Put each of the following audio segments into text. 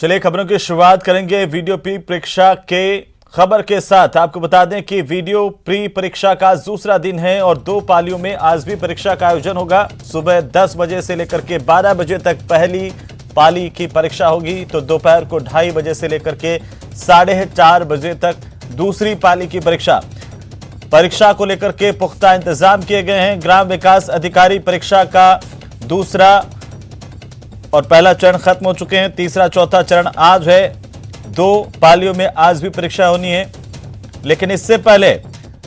चलिए खबरों की शुरुआत करेंगे वीडियो प्री परीक्षा के खबर के साथ। आपको बता दें कि वीडियो प्री परीक्षा का दूसरा दिन है और 2 पालियों में आज भी परीक्षा का आयोजन होगा। सुबह 10 बजे से लेकर के 12 बजे तक पहली पाली की परीक्षा होगी, तो दोपहर को 2:30 बजे से लेकर के 4:30 बजे तक दूसरी पाली की परीक्षा को लेकर के पुख्ता इंतजाम किए गए हैं। ग्राम विकास अधिकारी परीक्षा का दूसरा और पहला चरण खत्म हो चुके हैं। तीसरा चौथा चरण आज है। 2 पालियों में आज भी परीक्षा होनी है, लेकिन इससे पहले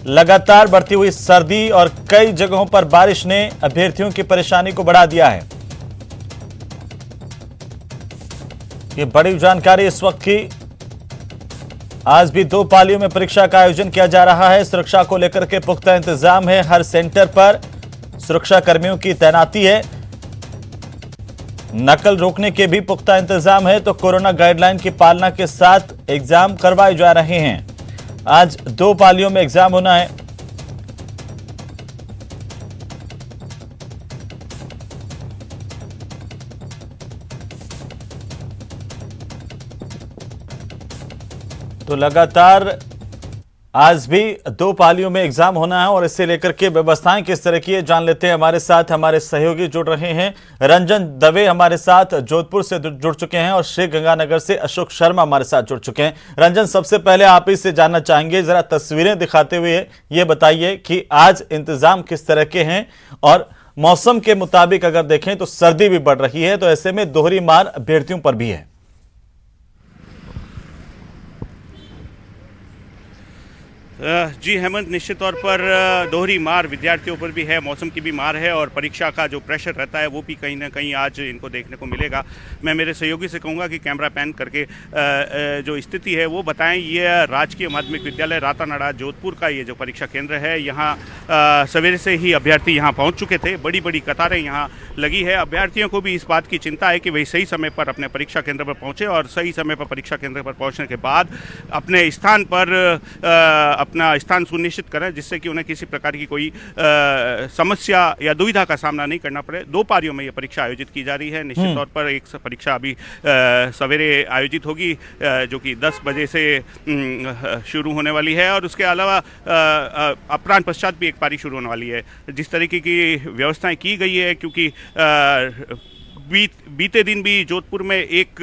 लगातार बढ़ती हुई सर्दी और कई जगहों पर बारिश ने अभ्यर्थियों की परेशानी को बढ़ा दिया है। ये बड़ी जानकारी इस वक्त की। आज भी 2 पालियों में परीक्षा का आयोजन किया जा रहा है। सुरक्षा को लेकर के पुख्ता इंतजाम है। हर सेंटर पर सुरक्षा कर्मियों की तैनाती है। नकल रोकने के भी पुख्ता इंतजाम है, तो कोरोना गाइडलाइन की पालना के साथ एग्जाम करवाए जा रहे हैं। आज 2 पालियों में एग्जाम होना है। तो लगातार आज भी 2 पालियों में एग्जाम होना है और इससे लेकर के व्यवस्थाएं किस तरह की है जान लेते हैं। हमारे साथ हमारे सहयोगी जुड़ रहे हैं। रंजन दवे हमारे साथ जोधपुर से जुड़ चुके हैं और श्री गंगानगर से अशोक शर्मा हमारे साथ जुड़ चुके हैं। रंजन, सबसे पहले आप ही से जानना चाहेंगे, जरा तस्वीरें दिखाते हुए ये बताइए कि आज इंतजाम किस तरह के हैं और मौसम के मुताबिक अगर देखें तो सर्दी भी बढ़ रही है, तो ऐसे में दोहरी मार अभ्यर्थियों पर भी है। जी हेमंत, निश्चित तौर पर दोहरी मार विद्यार्थियों पर भी है, मौसम की भी मार है और परीक्षा का जो प्रेशर रहता है वो भी कहीं ना कहीं आज इनको देखने को मिलेगा। मैं मेरे सहयोगी से कहूँगा कि कैमरा पैन करके जो स्थिति है वो बताएं। ये राजकीय माध्यमिक विद्यालय रातानाड़ा जोधपुर का ये जो परीक्षा केंद्र है, यहाँ सवेरे से ही अभ्यर्थी यहाँ पहुँच चुके थे। बड़ी बड़ी कतारें यहाँ लगी है। अभ्यर्थियों को भी इस बात की चिंता है कि वही सही समय पर अपने परीक्षा केंद्र पर पहुँचे और सही समय पर परीक्षा केंद्र पर पहुँचने के बाद अपने स्थान पर अपना स्थान सुनिश्चित करें, जिससे कि उन्हें किसी प्रकार की कोई समस्या या दुविधा का सामना नहीं करना पड़े। 2 पारियों में यह परीक्षा आयोजित की जा रही है। निश्चित तौर पर एक परीक्षा अभी सवेरे आयोजित होगी जो कि 10 बजे से शुरू होने वाली है और उसके अलावा अपराह्न पश्चात भी एक पारी शुरू होने वाली है। जिस तरीके की व्यवस्थाएं की गई है, क्योंकि बीते दिन भी जोधपुर में एक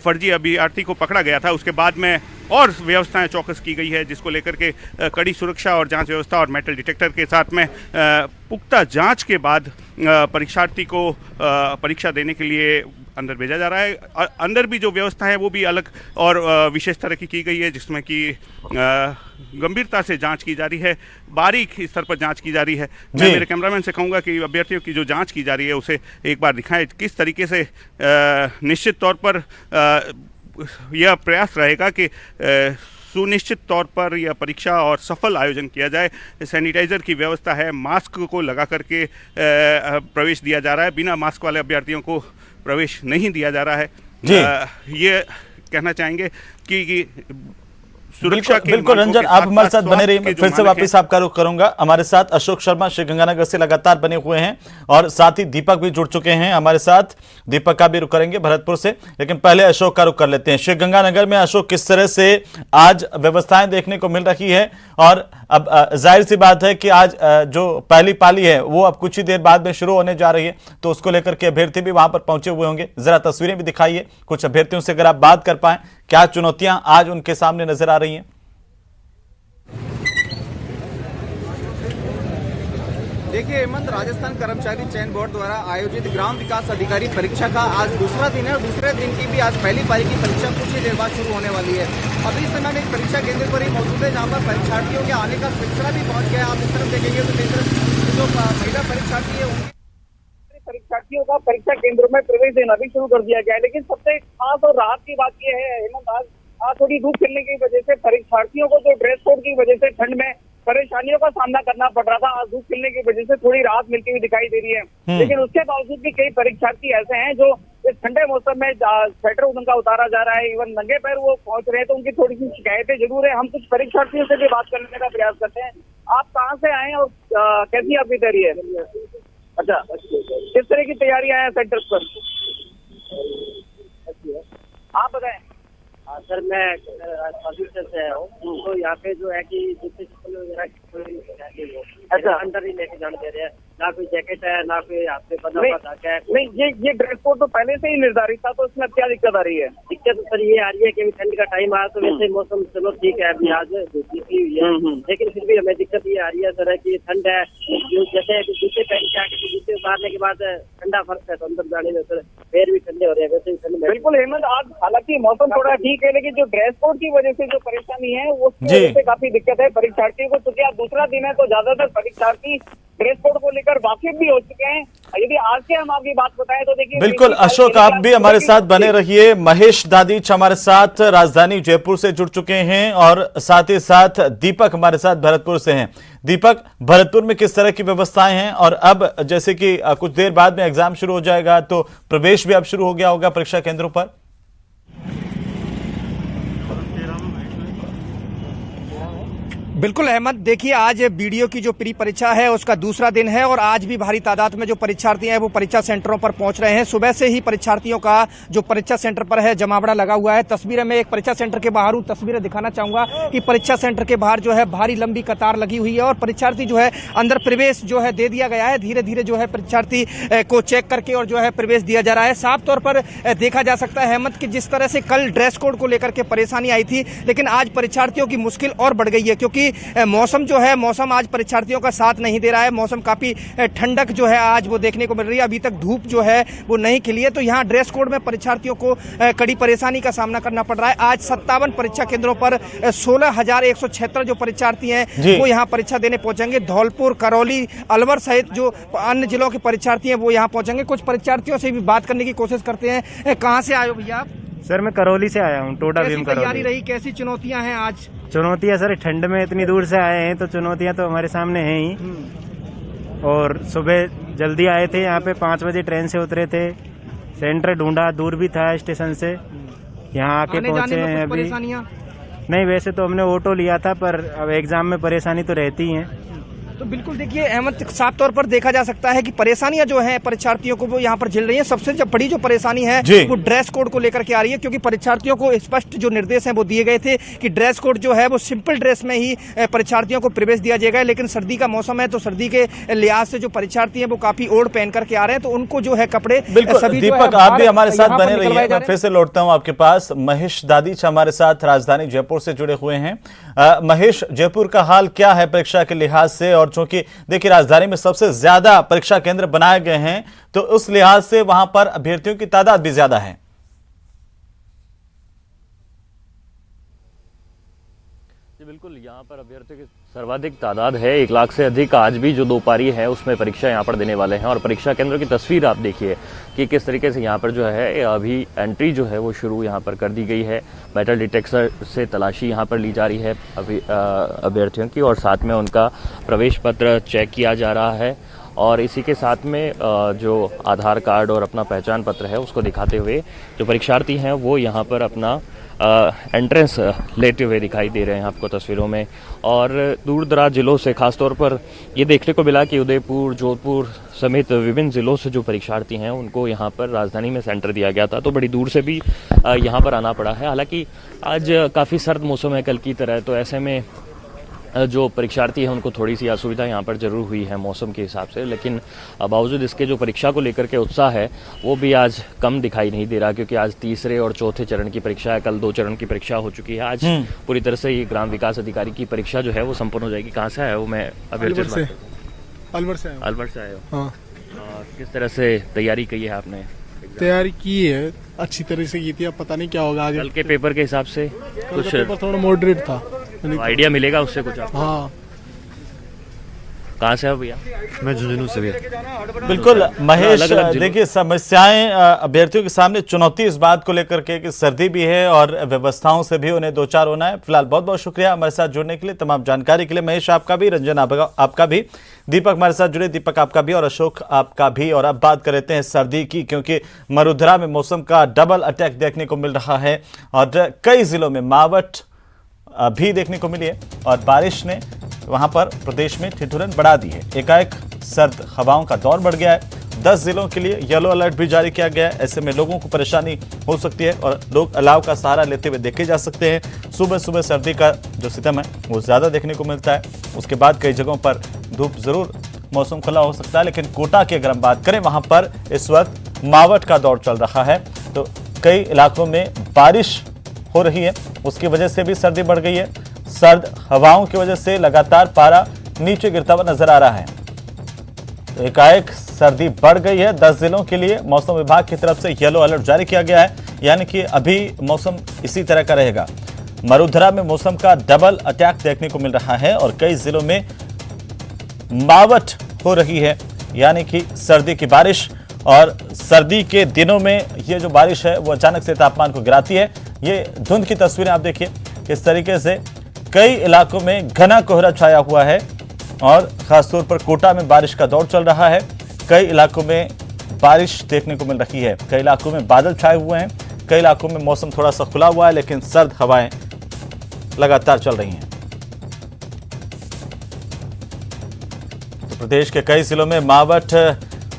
फर्जी अभ्यर्थी को पकड़ा गया था, उसके बाद में और व्यवस्थाएं चौकस की गई है, जिसको लेकर के कड़ी सुरक्षा और जांच व्यवस्था और मेटल डिटेक्टर के साथ में पुख्ता जांच के बाद परीक्षार्थी को परीक्षा देने के लिए अंदर भेजा जा रहा है। अंदर भी जो व्यवस्था है वो भी अलग और विशेष तरह की गई है, जिसमें कि गंभीरता से जांच की जा रही है, बारीक स्तर पर जांच की जा रही है। मैं मेरे कैमरामैन से कहूँगा कि अभ्यर्थियों की जो जांच की जा रही है उसे एक बार दिखाएं किस तरीके से। निश्चित तौर पर यह प्रयास रहेगा कि सुनिश्चित तौर पर यह परीक्षा और सफल आयोजन किया जाए। सैनिटाइजर की व्यवस्था है, मास्क को लगा करके प्रवेश दिया जा रहा है, बिना मास्क वाले अभ्यर्थियों को प्रवेश नहीं दिया जा रहा है। ये कहना चाहेंगे कि सुरक्षा के बिल्कुल रंजन, आप हमारे साथ बने रहिए। फिर से वापस आपका रुख करूंगा। हमारे साथ अशोक शर्मा श्री गंगानगर से लगातार बने हुए हैं और साथ ही दीपक भी जुड़ चुके हैं हमारे साथ। दीपक का भी रुख करेंगे भरतपुर से, लेकिन पहले अशोक का रुख कर लेते हैं। श्री गंगानगर में अशोक, किस तरह से आज व्यवस्थाएं देखने को मिल रही है? और अब जाहिर सी बात है कि आज जो पहली पाली है वो अब कुछ ही देर बाद में शुरू होने जा रही है, तो उसको लेकर के अभ्यर्थी भी वहां पर पहुंचे हुए होंगे। जरा तस्वीरें भी दिखाइए कुछ अभ्यर्थियों से, अगर आप बात कर पाए, क्या चुनौतियां आज उनके सामने नजर आ रही हैं? देखिए हेमंत, राजस्थान कर्मचारी चयन बोर्ड द्वारा आयोजित ग्राम विकास अधिकारी परीक्षा का आज दूसरा दिन है और दूसरे दिन की भी आज पहली पारी की परीक्षा कुछ ही देर बाद शुरू होने वाली है। अभी इस समय हम एक परीक्षा केंद्र पर ही मौजूद है, जहां पर परीक्षार्थियों के आने का सिलसिला भी पहुंच गया। आप इस तरफ देखेंगे तो जो महिला परीक्षार्थी है उनके परीक्षार्थियों का परीक्षा केंद्र में प्रवेश देना भी शुरू कर दिया गया है। लेकिन सबसे खास और राहत की बात यह है हेमंत, आज थोड़ी धूप खिलने की वजह से परीक्षार्थियों को जो ड्रेस कोड की वजह से ठंड में परेशानियों का सामना करना पड़ रहा था, आज धूप खिलने की वजह से थोड़ी राहत मिलती हुई दिखाई दे रही है। लेकिन उसके बावजूद भी कई परीक्षार्थी ऐसे हैं जो इस ठंडे मौसम में स्वेटर उनका उतारा जा रहा है, इवन नंगे पैर वो पहुंच रहे हैं, तो उनकी थोड़ी सी शिकायतें जरूर है। हम कुछ परीक्षार्थियों से भी बात करने का प्रयास करते हैं। आप कहाँ से आए और कैसी आपकी तैयारी है? अच्छा, किस तरह की तैयारियां हैं सेंटर्स पर? आप बताएं। सर मैं सर्विस से आया हूँ, तो यहाँ पे जो है कि जूते चप्पल वगैरह अच्छा। अंदर ही लेके जाने दे रहे हैं, ना कोई जैकेट है ना कोई हाथ पे बंधा हुआ धागा है। नहीं, ये ड्रेस कोड तो पहले से ही निर्धारित था, तो इसमें क्या दिक्कत आ रही है? दिक्कत सर ये आ रही है कि अभी ठंड का टाइम आया तो वैसे मौसम चलो ठीक है, अभी आज धूप निकली हुई है, लेकिन फिर भी हमें दिक्कत ये आ रही है सर कि ठंड है, जैसे जूते पहन के आके जूते उतारने के बाद ठंडा फर्क है, तो अंदर जाने में सर पैर भी ठंडे हो रहे हैं, वैसे भी ठंड में। बिल्कुल हेमंत, आज हालांकि मौसम थोड़ा ठीक है, लेकिन जो ड्रेस कोड की वजह से जो परेशानी है वो जी। वजह से काफी दिक्कत है परीक्षार्थियों को, क्योंकि आज दूसरा दिन है तो ज्यादातर परीक्षार्थी ड्रेस कोड को लेकर वाकिफ भी हो चुके हैं। यदि आज के हम आपकी बात बताएं तो देखिए, बिल्कुल अशोक, आप भी हमारे साथ बने रहिए। महेश दादीच हमारे साथ राजधानी जयपुर से जुड़ चुके हैं और साथ ही साथ दीपक हमारे साथ भरतपुर से हैं। दीपक, भरतपुर में किस तरह की व्यवस्थाएं हैं? और अब जैसे कि कुछ देर बाद में एग्जाम शुरू हो जाएगा, तो प्रवेश भी अब शुरू हो गया होगा परीक्षा केंद्रों पर। बिल्कुल अहमद, देखिए आज बीडीओ की जो प्री परीक्षा है उसका दूसरा दिन है और आज भी भारी तादाद में जो परीक्षार्थी हैं वो परीक्षा सेंटरों पर पहुंच रहे हैं। सुबह से ही परीक्षार्थियों का जो परीक्षा सेंटर पर है जमावड़ा लगा हुआ है। तस्वीरें मैं एक परीक्षा सेंटर के बाहर हूं, तस्वीरें दिखाना चाहूंगा कि परीक्षा सेंटर के बाहर जो है भारी लंबी कतार लगी हुई है और परीक्षार्थी जो है अंदर प्रवेश जो है दे दिया गया है। धीरे धीरे जो है परीक्षार्थी को चेक करके और जो है प्रवेश दिया जा रहा है। साफ तौर पर देखा जा सकता है अहमद कि जिस तरह से कल ड्रेस कोड को लेकर के परेशानी आई थी, लेकिन आज परीक्षार्थियों की मुश्किल और बढ़ गई है, क्योंकि मौसम जो है मौसम आज परीक्षार्थियों का साथ नहीं दे रहा है। मौसम काफी ठंडक जो है आज वो देखने को मिल रही है, अभी तक धूप जो है वो नहीं खिली है, तो यहाँ ड्रेस कोड में परीक्षार्थियों को कड़ी परेशानी का सामना करना पड़ रहा है। आज 57 परीक्षा केंद्रों पर 16,176 जो परीक्षार्थी हैं वो यहाँ परीक्षा देने पहुंचेंगे। धौलपुर, करौली, अलवर सहित जो अन्य जिलों के परीक्षार्थी हैं वो यहाँ पहुंचेंगे। कुछ परीक्षार्थियों से भी बात करने की कोशिश करते हैं। कहाँ से आए हो भैया आप? सर मैं करौली से आया हूँ, टोडा भीम तैयारी करौली। रही, कैसी चुनौतियां हैं आज? चुनौतियाँ सर, ठंड में इतनी दूर से आए हैं तो चुनौतियाँ तो हमारे सामने हैं ही। और सुबह जल्दी आए थे, यहाँ पे 5 बजे ट्रेन से उतरे थे। सेंटर ढूंढा, दूर भी था स्टेशन से, यहाँ आके पहुंचे हैं अभी। नहीं, वैसे तो हमने ऑटो लिया था, पर अब एग्जाम में परेशानी तो रहती है। तो बिल्कुल देखिए अहमद, साफ तौर पर देखा जा सकता है कि परेशानियां जो हैं परीक्षार्थियों को वो यहाँ पर झेल रही हैं। सबसे जो बड़ी जो परेशानी है वो ड्रेस कोड को लेकर के आ रही है, क्योंकि परीक्षार्थियों को स्पष्ट जो निर्देश हैं वो दिए गए थे कि ड्रेस कोड जो है वो सिंपल ड्रेस में ही परीक्षार्थियों को प्रवेश दिया जाएगा। लेकिन सर्दी का मौसम है तो सर्दी के लिहाज से जो परीक्षार्थी हैं वो काफी ओढ़ पहन करके आ रहे हैं, तो उनको जो है कपड़े बिल्कुल। दीपक, आप भी हमारे साथ बने रहिए। मैं फिर से लौटता हूं आपके पास। महेश दादीच हमारे साथ राजधानी जयपुर से जुड़े हुए हैं। महेश, जयपुर का हाल क्या है परीक्षा के लिहाज से? और चूंकि देखिए राजधानी में सबसे ज्यादा परीक्षा केंद्र बनाए गए हैं, तो उस लिहाज से वहां पर अभ्यर्थियों की तादाद भी ज्यादा है। जी बिल्कुल, यहाँ पर अभ्यर्थियों की सर्वाधिक तादाद है, 1 लाख से अधिक। आज भी जो 2 पारी है उसमें परीक्षा यहाँ पर देने वाले हैं। और परीक्षा केंद्रों की तस्वीर आप देखिए कि किस तरीके से यहाँ पर जो है अभी एंट्री जो है वो शुरू यहाँ पर कर दी गई है। मेटल डिटेक्टर से तलाशी यहाँ पर ली जा रही है अभी अभ्यर्थियों की, और साथ में उनका प्रवेश पत्र चेक किया जा रहा है। और इसी के साथ में जो आधार कार्ड और अपना पहचान पत्र है उसको दिखाते हुए जो परीक्षार्थी हैं वो यहाँ पर अपना एंट्रेंस लेते हुए दिखाई दे रहे हैं आपको तस्वीरों में। और दूर दराज जिलों से खासतौर पर ये देखने को मिला कि उदयपुर, जोधपुर समेत विभिन्न जिलों से जो परीक्षार्थी हैं उनको यहाँ पर राजधानी में सेंटर दिया गया था, तो बड़ी दूर से भी यहाँ पर आना पड़ा है। हालांकि आज काफ़ी सर्द मौसम है कल की तरह, तो ऐसे में जो परीक्षार्थी हैं उनको थोड़ी सी असुविधा यहाँ पर जरूर हुई है मौसम के हिसाब से, लेकिन बावजूद इसके जो परीक्षा को लेकर के उत्साह है वो भी आज कम दिखाई नहीं दे रहा, क्योंकि आज तीसरे और चौथे चरण की परीक्षा है। कल 2 चरण की परीक्षा हो चुकी है। आज पूरी तरह से ये ग्राम विकास अधिकारी की परीक्षा जो है वो संपन्न हो जाएगी। कहाँ से आया हो? मैं अलवर से आए हो? हाँ। किस तरह से तैयारी की है आपने? तैयारी की है, अच्छी तरह से की थी। अब पता नहीं क्या होगा आगे। कल के पेपर के हिसाब से कुछ पेपर थोड़ा मॉडरेट था, आइडिया मिलेगा उससे कुछ आपको? हाँ। कहाँ से हो भैया? मैं झुंझुनू से भैया। बिल्कुल महेश, देखिए समस्याएं अभ्यर्थियों के सामने, चुनौती इस बात को लेकर के कि सर्दी भी है और व्यवस्थाओं से भी उन्हें दो चार होना है। फिलहाल बहुत बहुत शुक्रिया हमारे साथ जुड़ने के लिए, तमाम जानकारी के लिए। महेश आपका भी, रंजन आपका भी, दीपक हमारे साथ जुड़े, दीपक आपका भी, और अशोक आपका भी। और अब बात कर लेते हैं सर्दी की, क्योंकि मरुधरा में मौसम का डबल अटैक देखने को मिल रहा है और कई जिलों में मावठ भी देखने को मिली है और बारिश ने वहां पर प्रदेश में ठिठुरन बढ़ा दी है। एकाएक सर्द हवाओं का दौर बढ़ गया है 10 जिलों के लिए येलो अलर्ट भी जारी किया गया है। ऐसे में लोगों को परेशानी हो सकती है और लोग अलाव का सहारा लेते हुए देखे जा सकते हैं। सुबह सुबह सर्दी का जो सितम है वो ज़्यादा देखने को मिलता है। उसके बाद कई जगहों पर धूप जरूर मौसम खुला हो सकता है, लेकिन कोटा की अगर हम बात करें वहां पर इस वक्त मावठ का दौर चल रहा है, तो कई इलाकों में बारिश हो रही है, उसकी वजह से भी सर्दी बढ़ गई है। सर्द हवाओं की वजह से लगातार पारा नीचे गिरता हुआ नजर आ रहा है। तो एकाएक सर्दी बढ़ गई है। 10 जिलों के लिए मौसम विभाग की तरफ से येलो अलर्ट जारी किया गया है, यानी कि अभी मौसम इसी तरह का रहेगा। मरुधरा में मौसम का डबल अटैक देखने को मिल रहा है और कई जिलों में मावठ हो रही है, यानी कि सर्दी की बारिश। और सर्दी के दिनों में ये जो बारिश है वो अचानक से तापमान को गिराती है। ये धुंध की तस्वीरें आप देखिए किस तरीके से कई इलाकों में घना कोहरा छाया हुआ है और खासतौर पर कोटा में बारिश का दौर चल रहा है। कई इलाकों में बारिश देखने को मिल रही है, कई इलाकों में बादल छाए हुए हैं, कई इलाकों में मौसम थोड़ा सा खुला हुआ है, लेकिन सर्द हवाएं लगातार चल रही हैं। तो प्रदेश के कई जिलों में मावठ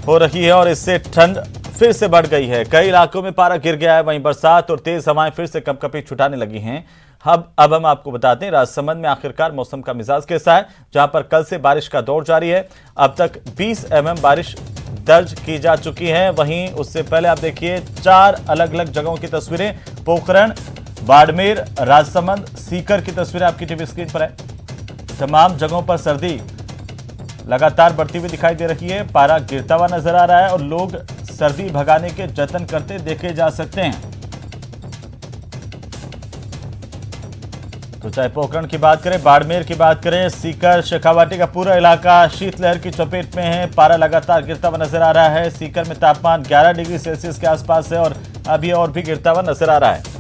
हो रही है और इससे ठंड फिर से बढ़ गई है। कई इलाकों में पारा गिर गया है, वहीं बरसात और तेज हवाएं फिर से कंपकपी छुटाने लगी हैं। अब हम आपको बताते हैं राजसमंद में आखिरकार मौसम का मिजाज कैसा है, जहां पर कल से बारिश का दौर जारी है। अब तक 20 mm बारिश दर्ज की जा चुकी है। वहीं उससे पहले आप देखिए 4 अलग अलग जगहों की तस्वीरें, पोखरण, बाड़मेर, राजसमंद, सीकर की तस्वीरें आपकी टीवी स्क्रीन पर है। तमाम जगहों पर सर्दी लगातार बढ़ती हुई दिखाई दे रही है, पारा गिरता हुआ नजर आ रहा है और लोग सर्दी भगाने के जतन करते देखे जा सकते हैं। तो चाहे पोखरण की बात करें, बाड़मेर की बात करें, सीकर, शेखावाटी का पूरा इलाका शीतलहर की चपेट में है। पारा लगातार गिरता हुआ नजर आ रहा है। सीकर में तापमान 11 डिग्री सेल्सियस के आसपास है और अभी और भी गिरता हुआ नजर आ रहा है।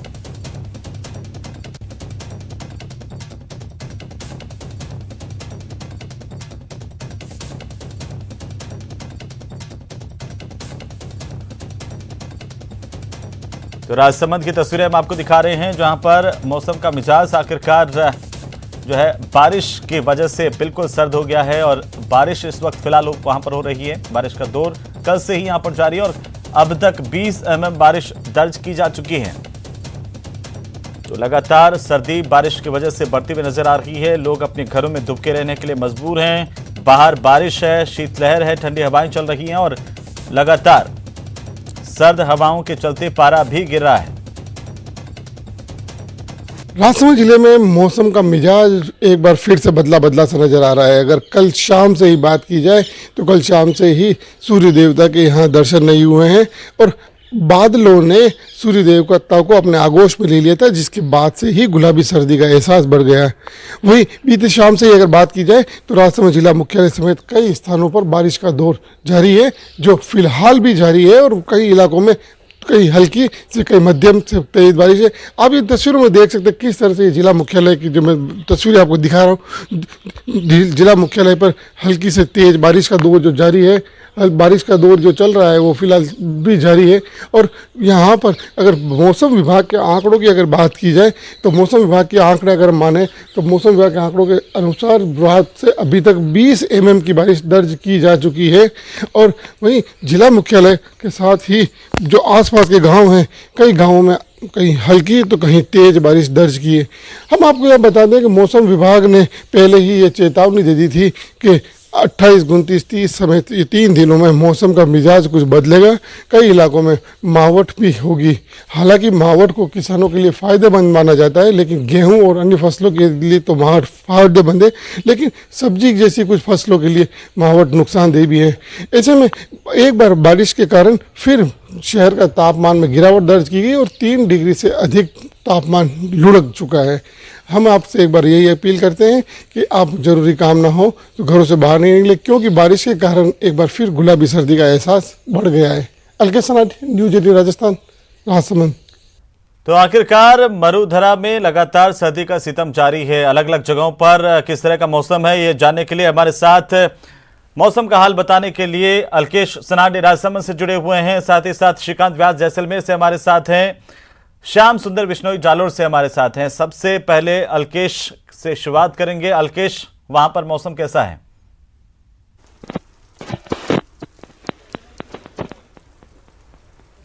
तो राजसमंद की तस्वीरें हम आपको दिखा रहे हैं, जहां पर मौसम का मिजाज आखिरकार जो है बारिश की वजह से बिल्कुल सर्द हो गया है और बारिश इस वक्त फिलहाल वहां पर हो रही है। बारिश का दौर कल से ही यहां पर जारी है और अब तक 20 mm बारिश दर्ज की जा चुकी है। तो लगातार सर्दी बारिश की वजह से बढ़ती हुई नजर आ रही है। लोग अपने घरों में दुबके रहने के लिए मजबूर हैं। बाहर बारिश है, शीतलहर है, ठंडी हवाएं चल रही हैं और लगातार सर्द हवाओं के चलते पारा भी गिर रहा है। राजसमंद जिले में मौसम का मिजाज एक बार फिर से बदला बदला सा नजर आ रहा है। अगर कल शाम से ही बात की जाए तो कल शाम से ही सूर्य देवता के यहाँ दर्शन नहीं हुए हैं और बादलों ने सूर्य देवता को अपने आगोश में ले लिया था, जिसके बाद से ही गुलाबी सर्दी का एहसास बढ़ गया है। वहीं बीती शाम से ही अगर बात की जाए तो राजसमंद जिला मुख्यालय समेत कई स्थानों पर बारिश का दौर जारी है, जो फिलहाल भी जारी है और कई इलाकों में कई हल्की से कई मध्यम से तेज बारिश है। आप ये तस्वीरों में देख सकते हैं किस तरह से जिला मुख्यालय की जो मैं तस्वीरें आपको दिखा रहा हूँ, जिला मुख्यालय पर हल्की से तेज बारिश का दौर जो जारी है, बारिश का दौर जो चल रहा है वो फिलहाल भी जारी है। और यहाँ पर अगर मौसम विभाग के आंकड़ों की अगर बात की जाए तो मौसम विभाग के आंकड़े अगर माने तो मौसम विभाग के आंकड़ों के अनुसार रात से अभी तक 20 mm की बारिश दर्ज की जा चुकी है। और वहीं जिला मुख्यालय के साथ ही जो आसपास के गांव हैं, कई गांवों में कहीं हल्की तो कहीं तेज बारिश दर्ज की है। हम आपको यह बता दें कि मौसम विभाग ने पहले ही ये चेतावनी दे दी थी कि 28, 29, 30 समेत ये 3 दिनों में मौसम का मिजाज कुछ बदलेगा, कई इलाकों में मावठ भी होगी। हालांकि मावठ को किसानों के लिए फ़ायदेमंद माना जाता है, लेकिन गेहूं और अन्य फसलों के लिए तो मावठ फायदेमंद है, लेकिन सब्जी जैसी कुछ फसलों के लिए मावठ नुकसानदेह भी है। ऐसे में एक बार बारिश के कारण फिर शहर का तापमान में गिरावट दर्ज की गई और 3 डिग्री से अधिक तापमान लुढ़क चुका है। हम आपसे एक बार यही अपील करते हैं कि आप जरूरी काम ना हो तो घरों से बाहर नहीं निकले, क्योंकि बारिश के कारण एक बार फिर गुलाबी सर्दी का एहसास बढ़ गया है। अलकेश सनाठी, न्यूज 18 राजस्थान, राजसमंद। तो आखिरकार मरुधरा में लगातार सर्दी का सितम जारी है। अलग अलग जगहों पर किस तरह का मौसम है ये जानने के लिए हमारे साथ मौसम का हाल बताने के लिए अलकेश सनाडे राजसमंद से जुड़े हुए हैं, साथ ही साथ श्रीकांत व्यास जैसलमेर से हमारे साथ हैं, श्याम सुंदर बिश्नोई जालोर से हमारे साथ हैं। सबसे पहले अलकेश से शुरुआत करेंगे। अलकेश, वहां पर मौसम कैसा है?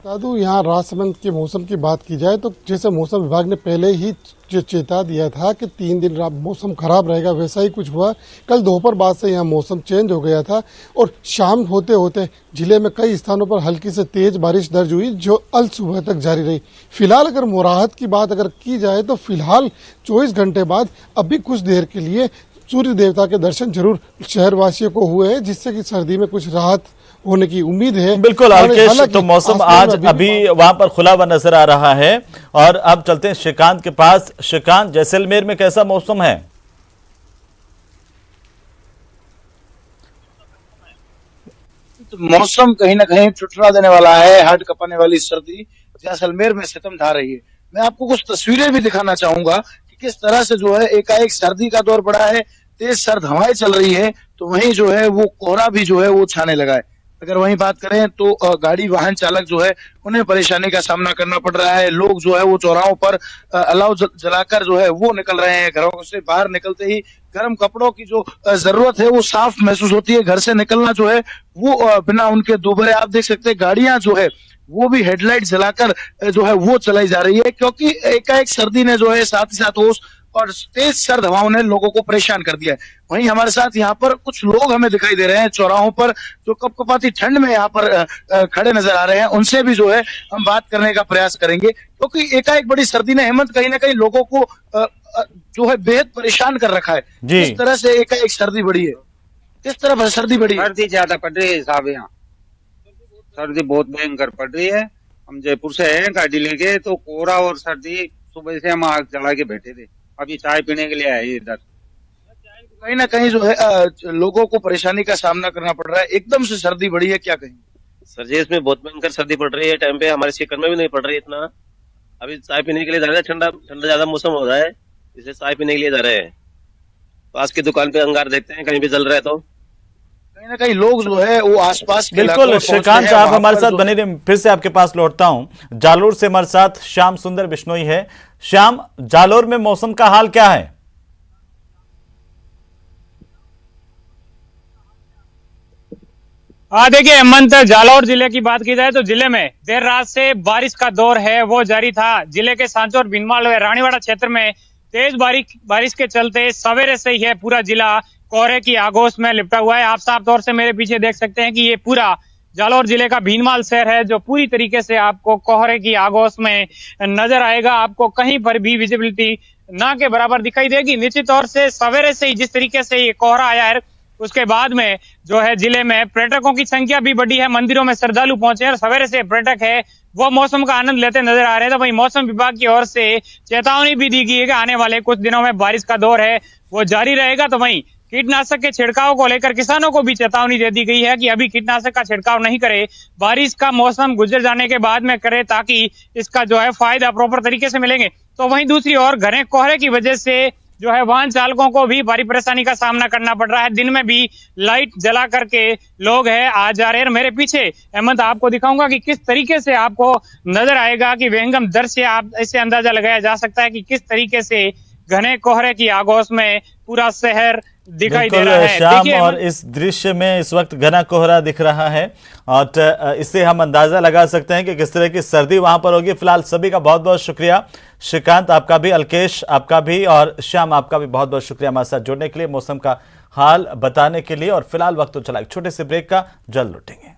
दादू, यहाँ राजसमंद के मौसम की बात की जाए तो जैसे मौसम विभाग ने पहले ही जो चेता दिया था कि 3 दिन मौसम खराब रहेगा, वैसा ही कुछ हुआ। कल दोपहर बाद से यहाँ मौसम चेंज हो गया था और शाम होते होते जिले में कई स्थानों पर हल्की से तेज बारिश दर्ज हुई, जो अल सुबह तक जारी रही। फिलहाल अगर मोराहत की बात अगर की जाए तो फिलहाल 24 घंटे बाद अभी कुछ देर के लिए सूर्य देवता के दर्शन जरूर शहरवासियों को हुए हैं, जिससे कि सर्दी में कुछ राहत होने की उम्मीद है। बिल्कुल अलकेश, तो मौसम आज अभी वहां पर खुला हुआ नजर आ रहा है। और अब चलते हैं श्रीकांत के पास। श्रीकांत, जैसलमेर में कैसा मौसम है? तो मौसम कहीं ना कहीं ठुठुरा देने वाला है। हार्ड कपाने वाली सर्दी जैसलमेर में सितम ढा रही है। मैं आपको कुछ तस्वीरें भी दिखाना चाहूंगा कि किस तरह से जो है एकाएक सर्दी का दौर बढ़ा है, तेज सर्द हवाएं चल रही है, तो वहीं जो है वो कोहरा भी जो है वो छाने लगा है। अगर वहीं बात करें तो गाड़ी वाहन चालक जो है उन्हें परेशानी का सामना करना पड़ रहा है। लोग जो है वो चौराहों पर अलाव जलाकर जो है वो निकल रहे हैं। घरों से बाहर निकलते ही गर्म कपड़ों की जो जरूरत है वो साफ महसूस होती है। घर से निकलना जो है वो बिना उनके दोबारे, आप देख सकते हैं गाड़ियां जो है वो भी हेडलाइट जलाकर जो है वो चलाई जा रही है, क्योंकि एकाएक सर्दी ने जो है साथ ही साथ ओस और तेज सर्द हवाओं ने लोगों को परेशान कर दिया है। वहीं हमारे साथ यहाँ पर कुछ लोग हमें दिखाई दे रहे हैं चौराहों पर, जो कपकपाती ठंड में यहाँ पर खड़े नजर आ रहे हैं। उनसे भी जो है हम बात करने का प्रयास करेंगे, क्योंकि एकाएक बड़ी सर्दी ने हेमंत कहीं ना कहीं लोगों को जो है बेहद परेशान कर रखा है। किस तरह से एकाएक सर्दी बढ़ी है, किस तरह सर्दी बढ़ी है? सर्दी ज्यादा पड़ रही है साहब, यहाँ सर्दी बहुत भयंकर पड़ रही है। हम जयपुर से हैं गाड़ी लेके, तो कोहरा और सर्दी, सुबह से हम आग जला के बैठे थे, अभी चाय पीने के लिए आए इधर। कहीं ना कहीं जो है लोगों को परेशानी का सामना करना पड़ रहा है। एकदम से सर्दी बढ़ी है, क्या कहें? सर जी, इसमें बहुत भयंकर सर्दी पड़ रही है। टाइम पे हमारे सीकर में भी नहीं पड़ रही इतना। अभी चाय पीने के लिए जा रहे हैं, ठंडा ठंडा ज्यादा मौसम हो रहा है, इसलिए चाय पीने के लिए जा रहे हैं। पास की दुकान पे अंगार देखते हैं, कहीं भी जल रहा है तो कहीं ना कहीं लोग जो है वो आसपास के बिल्कुल। श्रीकांत, आप हमारे साथ बने रहे। फिर से आपके पास लौटता हूं। जालोर से हमारे साथ श्याम सुंदर बिश्नोई है। श्याम, जालोर में मौसम का हाल क्या है? देखिए हेमंत, जालौर जिले की बात की जाए तो जिले में देर रात से बारिश का दौर है वो जारी था। जिले के सांचौर, भीनमाल व रानीवाड़ा क्षेत्र में तेज बारिश के चलते सवेरे से ही है पूरा जिला कोहरे की आगोश में लिपटा हुआ है। आप साफ तौर से मेरे पीछे देख सकते हैं कि ये पूरा जालौर जिले का भीनमाल शहर है, जो पूरी तरीके से आपको कोहरे की आगोश में नजर आएगा। आपको कहीं पर भी विजिबिलिटी ना के बराबर दिखाई देगी। निश्चित तौर से सवेरे से ही जिस तरीके से ये कोहरा आया है, उसके बाद में जो है जिले में पर्यटकों की संख्या भी बढ़ी है। मंदिरों में श्रद्धालु पहुंचे हैं और सवेरे से पर्यटक है वो मौसम का आनंद लेते नजर आ रहे हैं। तो वहीं मौसम विभाग की ओर से चेतावनी भी दी गई है कि आने वाले कुछ दिनों में बारिश का दौर है वो जारी रहेगा। तो वहीं कीटनाशक के छिड़काव को लेकर किसानों को भी चेतावनी दे दी गई है कि अभी कीटनाशक का छिड़काव नहीं करे, बारिश का मौसम गुजर जाने के बाद में करे, ताकि इसका जो है फायदा प्रॉपर तरीके से मिलेंगे। तो वहीं दूसरी ओर घने कोहरे की वजह से जो है वाहन चालकों को भी भारी परेशानी का सामना करना पड़ रहा है। दिन में भी लाइट जला करके लोग है आ जा रहे हैं। मेरे पीछे हेमंत आपको दिखाऊंगा कि किस तरीके से आपको नजर आएगा कि विहंगम दृश्य, आप इससे अंदाजा लगाया जा सकता है कि किस तरीके से घने कोहरे की आगोश में पूरा शहर दिखाई दे रहा है। श्याम, और इस दृश्य में इस वक्त घना कोहरा दिख रहा है और इससे हम अंदाजा लगा सकते हैं कि किस तरह की सर्दी वहां पर होगी। फिलहाल सभी का बहुत बहुत शुक्रिया। श्रीकांत आपका भी, अलकेश आपका भी और श्याम आपका भी बहुत बहुत शुक्रिया हमारे साथ जुड़ने के लिए, मौसम का हाल बताने के लिए। और फिलहाल वक्त तो चला एक छोटे से ब्रेक का, जल्द लौटेंगे।